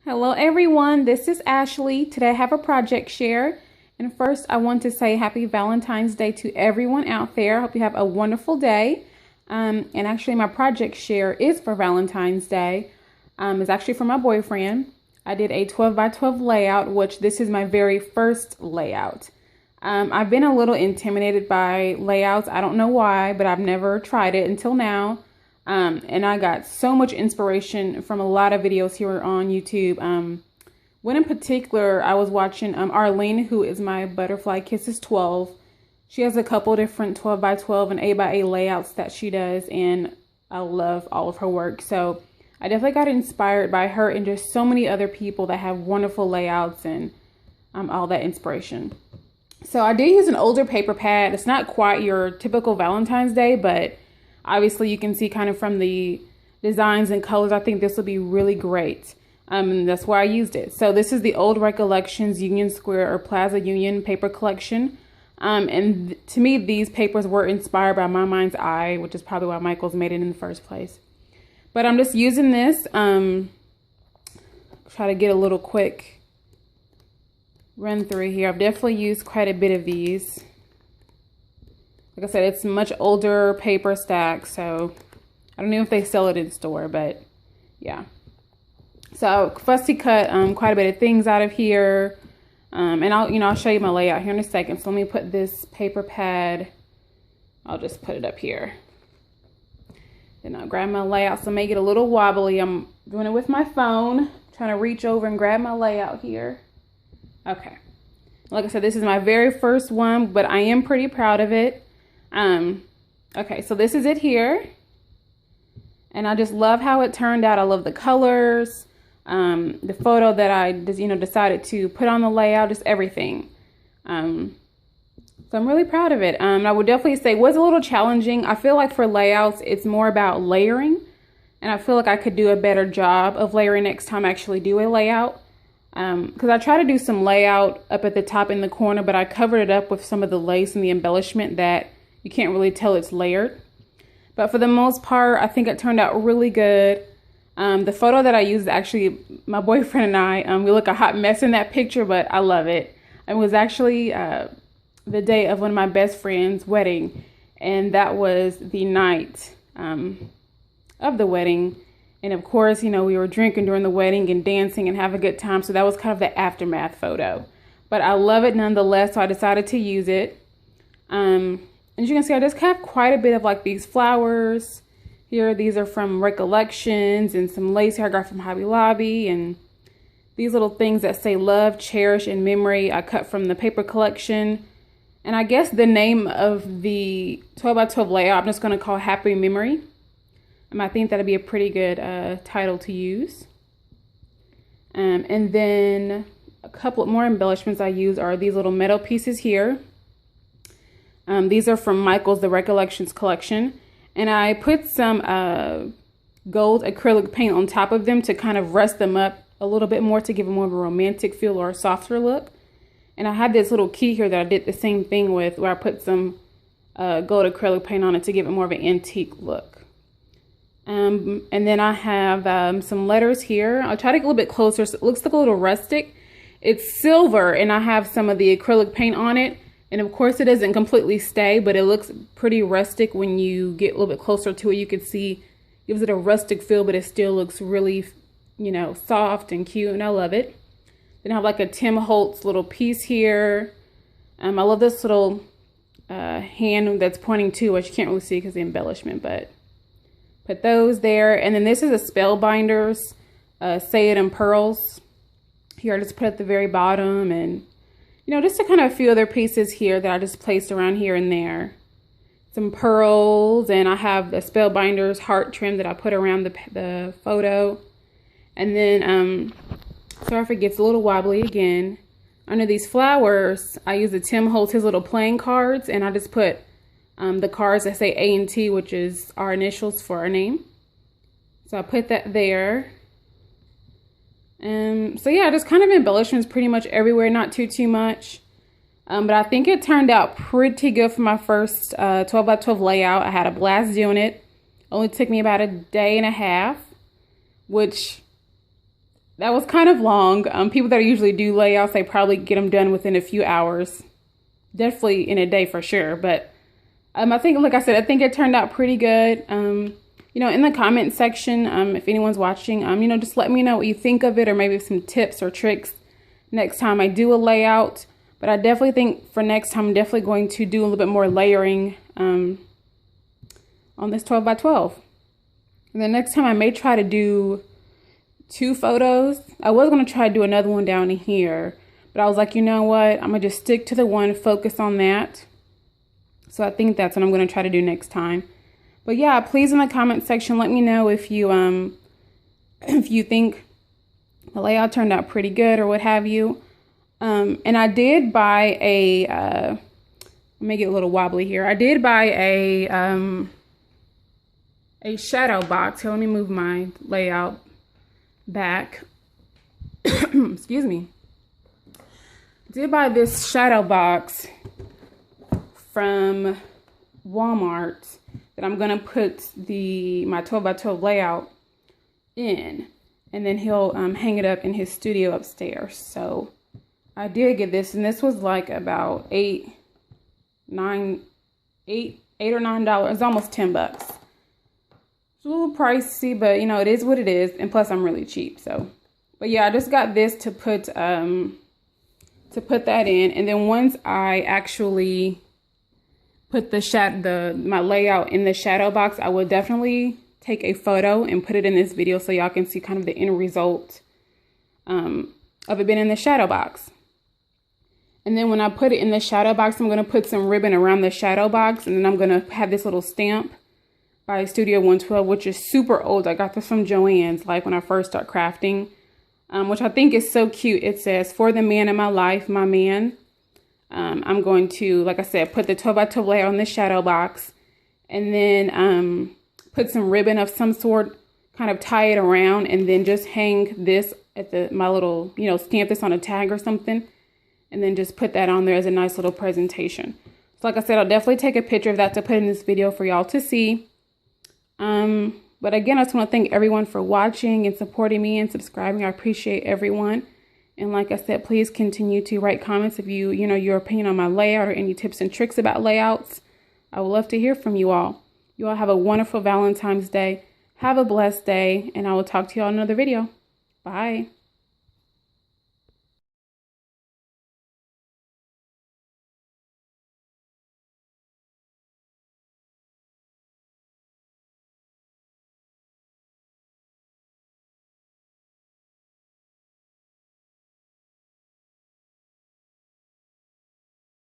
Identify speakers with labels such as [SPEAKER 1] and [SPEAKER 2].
[SPEAKER 1] Hello everyone, this is Ashley. Today I have a project share. And first I want to say happy Valentine's Day to everyone out there. I hope you have a wonderful day. And actually my project share is for Valentine's Day. It's actually for my boyfriend. I did a 12 by 12 layout, which this is my very first layout. I've been a little intimidated by layouts. I don't know why, but I've never tried it until now. And I got so much inspiration from a lot of videos here on YouTube. One in particular, I was watching Arlene, who is my Butterfly Kisses 12. She has a couple different 12 by 12 and 8 by 8 layouts that she does, and I love all of her work. So I definitely got inspired by her and just so many other people that have wonderful layouts and all that inspiration. So I did use an older paper pad. It's not quite your typical Valentine's Day, but obviously you can see kind of from the designs and colors, I think this will be really great. And that's why I used it. So this is the Old Recollections Union Square or Plaza Union paper collection. And to me, these papers were inspired by My Mind's Eye, which is probably why Michael's made it in the first place. But I'm just using this, try to get a little quick run through here. I've definitely used quite a bit of these. Like I said, it's much older paper stack, so I don't know if they sell it in store, but yeah. So fussy cut quite a bit of things out of here, and I'll show you my layout here in a second. So let me put this paper pad. I'll just put it up here. Then I'll grab my layout. So make it a little wobbly. I'm doing it with my phone, trying to reach over and grab my layout here. Okay. Like I said, this is my very first one, but I am pretty proud of it. Okay, so this is it here, and I just love how it turned out. I love the colors, the photo that I just decided to put on the layout, just everything. So I'm really proud of it. I would definitely say it was a little challenging. I feel like for layouts it's more about layering, and I feel like I could do a better job of layering next time I actually do a layout, because I try to do some layout up at the top in the corner, but I covered it up with some of the lace and the embellishment that you can't really tell it's layered. But for the most part, I think it turned out really good. The photo that I used, actually, my boyfriend and I, we look a hot mess in that picture, but I love it. It was actually the day of one of my best friend's wedding, and that was the night of the wedding. And of course, we were drinking during the wedding and dancing and having a good time. So that was kind of the aftermath photo. But I love it nonetheless, so I decided to use it. As you can see, I just have quite a bit of like these flowers here. These are from Recollections, and some lace here I got from Hobby Lobby, and these little things that say love, cherish, and memory I cut from the paper collection. And I guess the name of the 12 by 12 layout, I'm just going to call Happy Memory. I think that'd be a pretty good title to use. And then a couple more embellishments I use are these little metal pieces here. These are from Michael's The Recollections collection, and I put some gold acrylic paint on top of them to kind of rust them up a little bit more to give them more of a romantic feel or a softer look. And I had this little key here that I did the same thing with, where I put some gold acrylic paint on it to give it more of an antique look. And then I have some letters here. I'll try to get a little bit closer so it looks like a little rustic. It's silver, and I have some of the acrylic paint on it. And of course it doesn't completely stay, but it looks pretty rustic when you get a little bit closer to it. You can see it gives it a rustic feel, but it still looks really, soft and cute, and I love it. Then I have like a Tim Holtz little piece here. I love this little hand that's pointing to, which you can't really see because of the embellishment, but put those there. And then this is a Spellbinders, Say It in Pearls. Here I just put at the very bottom, and just to kind of a few other pieces here that I just placed around here and there. Some pearls, and I have the Spellbinders heart trim that I put around the photo. And then, sorry if it gets a little wobbly again. Under these flowers, I use the Tim Holtz, his little playing cards, and I just put the cards that say A and T, which is our initials for our name. So I put that there. So yeah, just kind of embellishments pretty much everywhere, not too much. But I think it turned out pretty good for my first 12 by 12 layout. I had a blast doing it. Only took me about a day and a half, which that was kind of long. People that usually do layouts, they probably get them done within a few hours. Definitely in a day for sure. But I think, like I said, I think it turned out pretty good. You know, in the comment section, if anyone's watching, you know, just let me know what you think of it, or maybe some tips or tricks next time I do a layout. But I definitely think for next time, I'm definitely going to do a little bit more layering on this 12 by 12. And then next time I may try to do 2 photos. I was going to try to do another one down here, but I was like, you know what? I'm going to just stick to the one, focus on that. So I think that's what I'm going to try to do next time. But yeah, please in the comment section, let me know if you think the layout turned out pretty good or what have you. And I did buy a, let me get a little wobbly here. I did buy a shadow box. Here, let me move my layout back. Excuse me. I did buy this shadow box from Walmart that I'm gonna put my 12 by 12 layout in, and then he'll hang it up in his studio upstairs. So I did get this, and this was like about $8 or $9. It's almost $10. It's a little pricey, but you know, it is what it is, and plus I'm really cheap. So, but yeah, I just got this to put that in, and then once I actually put my layout in the shadow box, I will definitely take a photo and put it in this video so y'all can see kind of the end result of it being in the shadow box. And then when I put it in the shadow box, I'm going to put some ribbon around the shadow box, and then I'm going to have this little stamp by Studio 112, which is super old. I got this from Joann's, like when I first started crafting, which I think is so cute. It says, "For the man in my life, my man." I'm going to, like I said, put the 12 by 12 layer on the shadow box, and then put some ribbon of some sort, kind of tie it around, and then just hang this at my little, you know, stamp this on a tag or something, and then just put that on there as a nice little presentation. So like I said, I'll definitely take a picture of that to put in this video for y'all to see. But again, I just want to thank everyone for watching and supporting me and subscribing. I appreciate everyone. And like I said, please continue to write comments if you know, your opinion on my layout or any tips and tricks about layouts. I would love to hear from you all. You all have a wonderful Valentine's Day. Have a blessed day, and I will talk to you all in another video. Bye.